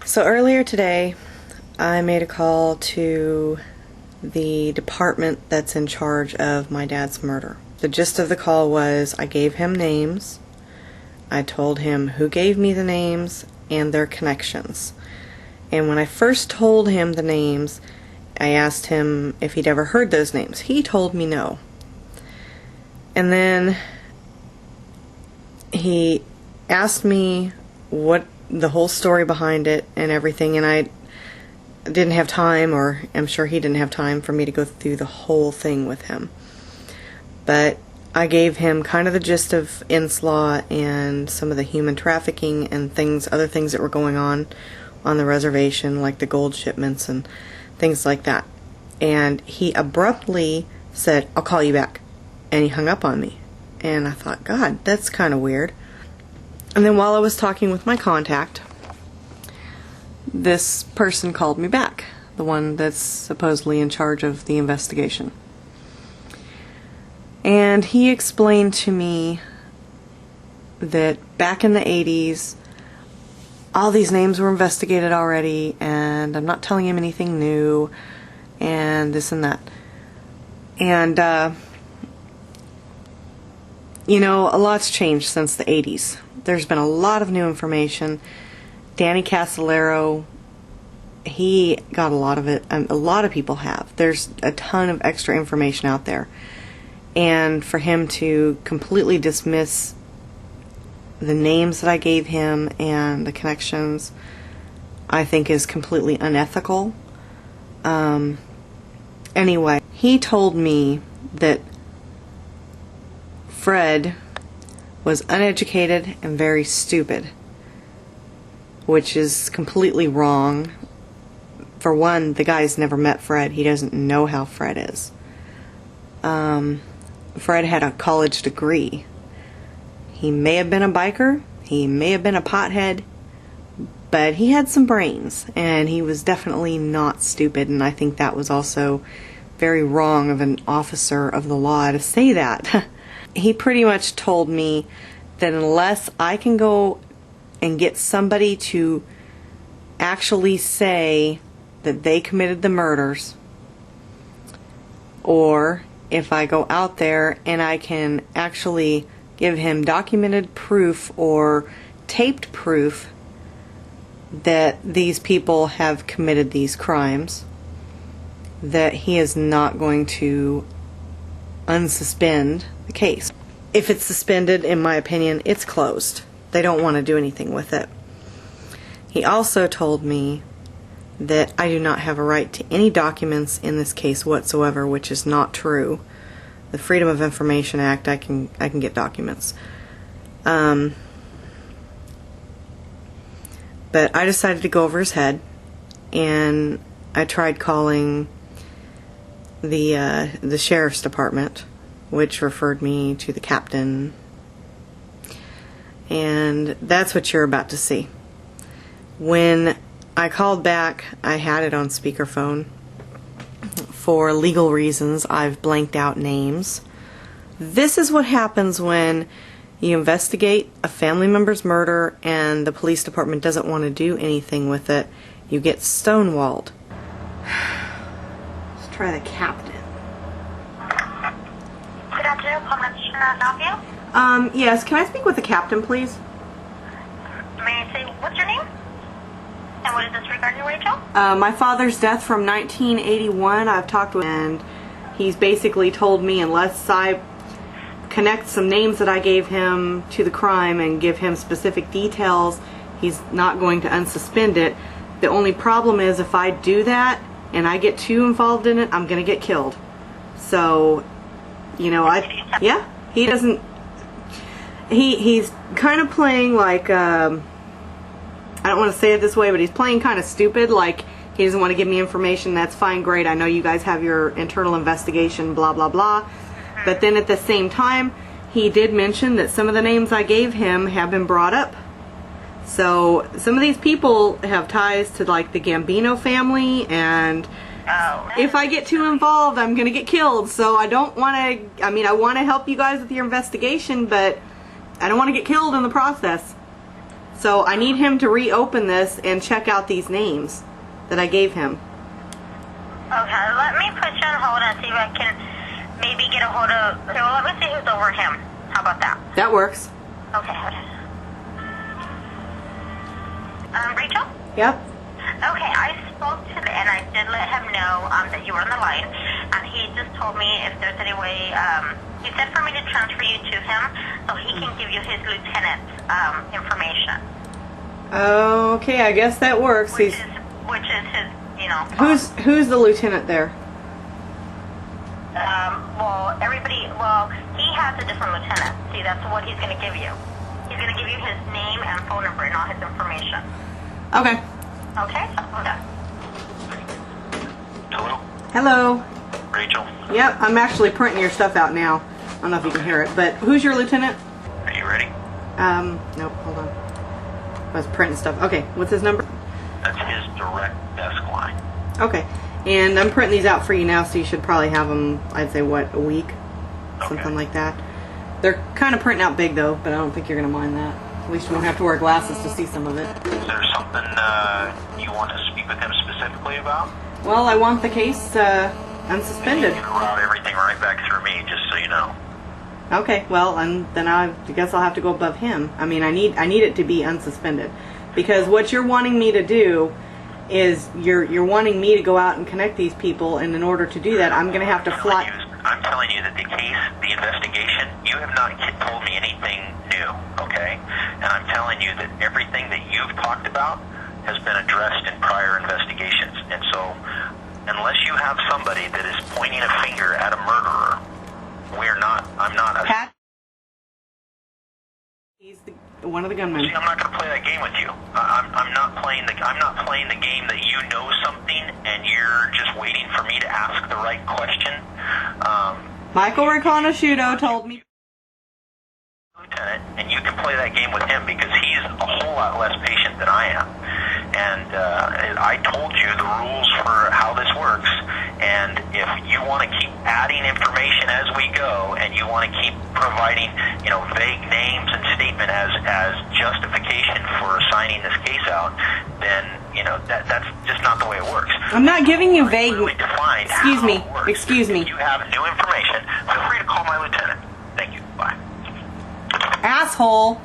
So earlier today, I made a call to the department that's in charge of my dad's murder. The gist of the call was I gave him names. I told him who gave me the names and their connections. And when I first told him the names, I asked him if he'd ever heard those names. He told me no. And then he asked me what the whole story behind it and everything, and I didn't have time, or I'm sure he didn't have time for me to go through the whole thing with him. But I gave him kind of the gist of Inslaw and some of the human trafficking and other things that were going on the reservation, like the gold shipments and things like that. And he abruptly said, "I'll call you back." And he hung up on me. And I thought, God, that's kind of weird. And then while I was talking with my contact, this person called me back, the one that's supposedly in charge of the investigation. And he explained to me that back in the 80s, all these names were investigated already, and I'm not telling him anything new, and this and that. And, you know, a lot's changed since the 80s. There's been a lot of new information. Danny Castellero, he got a lot of it. A lot of people have. There's a ton of extra information out there. And for him to completely dismiss the names that I gave him and the connections, I think is completely unethical. Anyway, he told me that Fred was uneducated and very stupid, which is completely wrong. For one, the guy's never met Fred. He doesn't know how Fred is. Fred had a college degree. He may have been a biker, he may have been a pothead, but he had some brains, and he was definitely not stupid, and I think that was also very wrong of an officer of the law to say that. He pretty much told me that unless I can go and get somebody to actually say that they committed the murders, or if I go out there and I can actually give him documented proof or taped proof that these people have committed these crimes, that he is not going to unsuspend the case. If it's suspended, in my opinion, it's closed. They don't want to do anything with it. He also told me that I do not have a right to any documents in this case whatsoever, which is not true. The Freedom of Information Act, I can get documents. But I decided to go over his head, and I tried calling the sheriff's department, which referred me to the captain, and that's what you're about to see. When I called back, I had it on speakerphone. For legal reasons, I've blanked out names. This is what happens when you investigate a family member's murder and the police department doesn't want to do anything with it. You get stonewalled. Let's try the captain. Good afternoon, Prominent Help you? Yes, can I speak with the captain, please? May I say, what's your name? And what is this regarding, Rachel? My father's death from 1981. I've talked with him, and he's basically told me unless I connect some names that I gave him to the crime and give him specific details, he's not going to unsuspend it. The only problem is if I do that and I get too involved in it, I'm going to get killed. So, you know, he doesn't, he's kind of playing like, I don't want to say it this way, but he's playing kind of stupid, like he doesn't want to give me information. That's fine, great, I know you guys have your internal investigation, blah, blah, blah. But then at the same time, he did mention that some of the names I gave him have been brought up. So some of these people have ties to like the Gambino family, and if I get too involved, I'm going to get killed. So I don't want to, I mean, I want to help you guys with your investigation, but I don't want to get killed in the process. So I need him to reopen this and check out these names that I gave him. Okay, let me put you on hold and see if I can maybe get a hold of... Okay, well, let me see who's over him. How about that? That works. Okay, hold on. Rachel? Yep. Okay, I spoke to the, and I did let him know that you were on the line, and he just told me if there's any way, he said for me to transfer you to him so he can give you his lieutenant's information. Okay, I guess that works. Which is his, you know... Who's the lieutenant there? Well, he has a different lieutenant. See, that's what he's going to give you. He's going to give you his name and phone number and all his information. Okay. Okay? Okay. Hello? Hello. Rachel? Yep, I'm actually printing your stuff out now. I don't know if you can hear it, but who's your lieutenant? Are you ready? Nope, hold on. I was printing stuff. Okay, what's his number? That's his direct desk line. Okay, and I'm printing these out for you now, so you should probably have them, I'd say, what, a week? Something Okay. like that. They're kind of printing out big, though, but I don't think you're going to mind that. At least you won't have to wear glasses to see some of it. Is there something you want to speak with him specifically about? Well, I want the case unsuspended. You can route everything right back through me, just so you know. Okay, well, and then I guess I'll have to go above him. I mean, I need it to be unsuspended, because what you're wanting me to do is you're wanting me to go out and connect these people, and in order to do that, I'm going to have to fly. I'm telling you that the case, the investigation, you have not told me anything new, okay? And I'm telling you that everything that you've talked about has been addressed in prior investigations. And so, unless you have somebody that is pointing a finger at a murderer, I'm not a... Pat? He's one of the gunmen. See, I'm not going to play that game with you. I'm not playing the game that you know something and you're just waiting for me to ask the right question. Michael Riconosciuto told me. Lieutenant, and you can play that game with him because he's a whole lot less patient than I am. And I told you the rules for how this works. And if you want to keep adding information as we go, and you want to keep providing, vague names and statement as justification for assigning this case out, then that's just not the way it works. I'm not giving you vague. Excuse me. Excuse me. If you have new information, feel free to call my lieutenant. Thank you. Bye. Asshole.